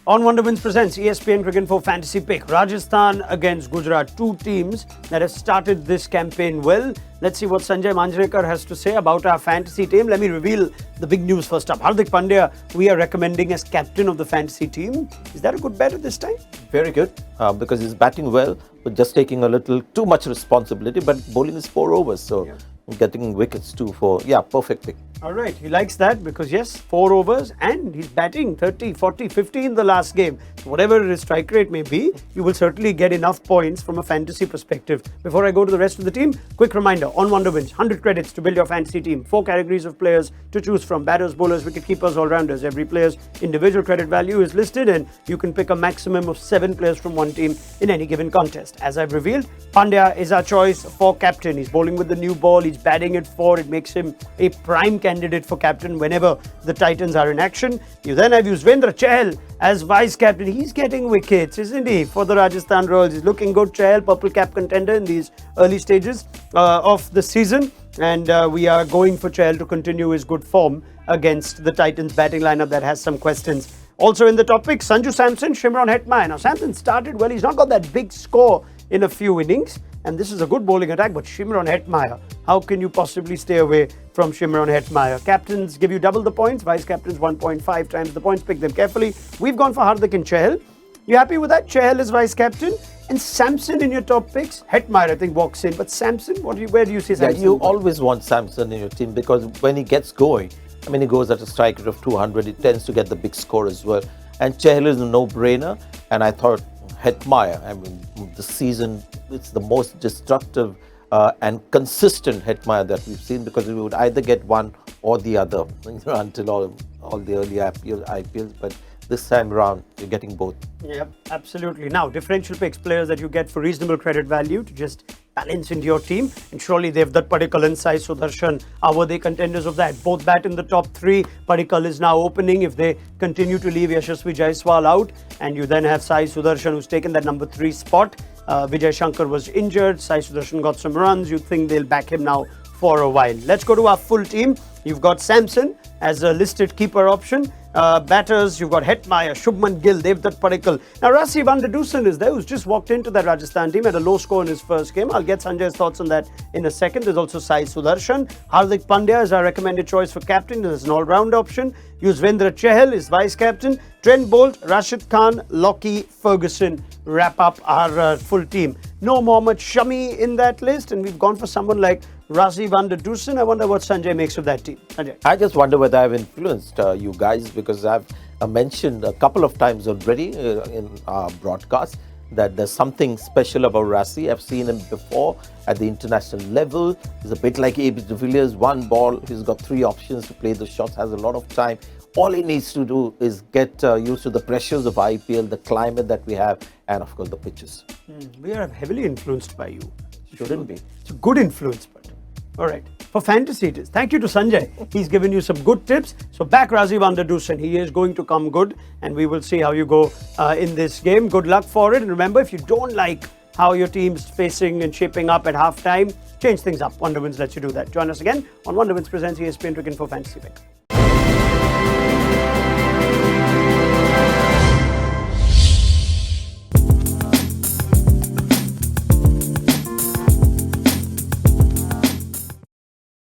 On Wonderbench presents ESPN Cricinfo Fantasy Pick. Rajasthan against Gujarat, two teams that have started this campaign well. Let's see what Sanjay Manjrekar has to say about our fantasy team. Let me reveal the big news first up. Hardik Pandya, we are recommending as captain of the fantasy team. Is that a good bet at this time? Very good, because he's batting well, but just taking a little too much responsibility. But bowling is 4 overs, so getting wickets too perfect pick. All right, he likes that because yes, 4 overs and he's batting 30, 40, 50 in the last game. So whatever his strike rate may be, you will certainly get enough points from a fantasy perspective. Before I go to the rest of the team, quick reminder, on Wonderbench, 100 credits to build your fantasy team. 4 categories of players to choose from: batters, bowlers, wicket keepers, all-rounders. Every player's individual credit value is listed and you can pick a maximum of 7 players from one team in any given contest. As I've revealed, Pandya is our choice for captain. He's bowling with the new ball, he's batting at 4. It makes him a prime candidate for captain whenever the Titans are in action. You then have Yuzvendra Chahal as vice captain. He's getting wickets, isn't he, for the Rajasthan Royals? He's looking good. Chahal, purple cap contender in these early stages of the season. And we are going for Chahal to continue his good form against the Titans batting lineup that has some questions. Also in the top picks, Sanju Samson, Shimron Hetmyer. Now Samson started well. He's not got that big score in a few innings. And this is a good bowling attack, but Shimron Hetmyer, how can you possibly stay away from Shimron Hetmyer? Captains give you double the points, vice captains 1.5 times the points. Pick them carefully. We've gone for Hardik and Chahal. You happy with that? Chahal is vice captain. And Samson in your top picks. Hetmyer, I think, walks in. But Samson, where do you see Samson? Yeah, you always want Samson in your team because when he gets going, I mean, he goes at a strike rate of 200. He tends to get the big score as well. And Chahal is a no-brainer. And I thought Hetmyer, I mean, this season, it's the most destructive and consistent Hetmyer that we've seen, because we would either get one or the other until all the early IPLs. But this time around, you're getting both. Yep, absolutely. Now, differential picks, players that you get for reasonable credit value to just balance into your team. And surely Devdutt Padikkal and Sai Sudarshan are worthy contenders of that. Both bat in the top 3. Padikkal is now opening if they continue to leave Yashasvi Jaiswal out. And you then have Sai Sudarshan, who's taken that number 3 spot. Vijay Shankar was injured. Sai Sudarshan got some runs. You think they'll back him now for a while. Let's go to our full team. You've got Samson as a listed keeper option. Batters, you've got Hetmyer, Shubman Gill, Devdutt Padikkal. Now, Rassi van der Dusen is there, who's just walked into that Rajasthan team at a low score in his first game. I'll get Sanjay's thoughts on that in a second. There's also Sai Sudarshan. Hardik Pandya is our recommended choice for captain. There's an all-round option. Yuzvendra Chahal is vice captain. Trent Bolt, Rashid Khan, Lockie, Ferguson wrap up our full team. No Mohammad Shami in that list, and we've gone for someone like Rassi van der Dusen. I wonder what Sanjay makes of that team. Sanjay. I just wonder whether I've influenced you guys, because I've mentioned a couple of times already in our broadcast that there's something special about Rassi. I've seen him before at the international level. He's a bit like A.B. de Villiers, one ball. He's got 3 options to play the shots, has a lot of time. All he needs to do is get used to the pressures of IPL, the climate that we have, and of course the pitches. We are heavily influenced by you. Shouldn't be. It's a good influence, but all right. For fantasy it is. Thank you to Sanjay. He's given you some good tips. So back Rassi van der Dusen. He is going to come good, and we will see how you go in this game. Good luck for it. And remember, if you don't like how your team's facing and shaping up at halftime, change things up. Wonderbench lets you do that. Join us again on Wonderbench presents ESPN Cricinfo Fantasy Pick.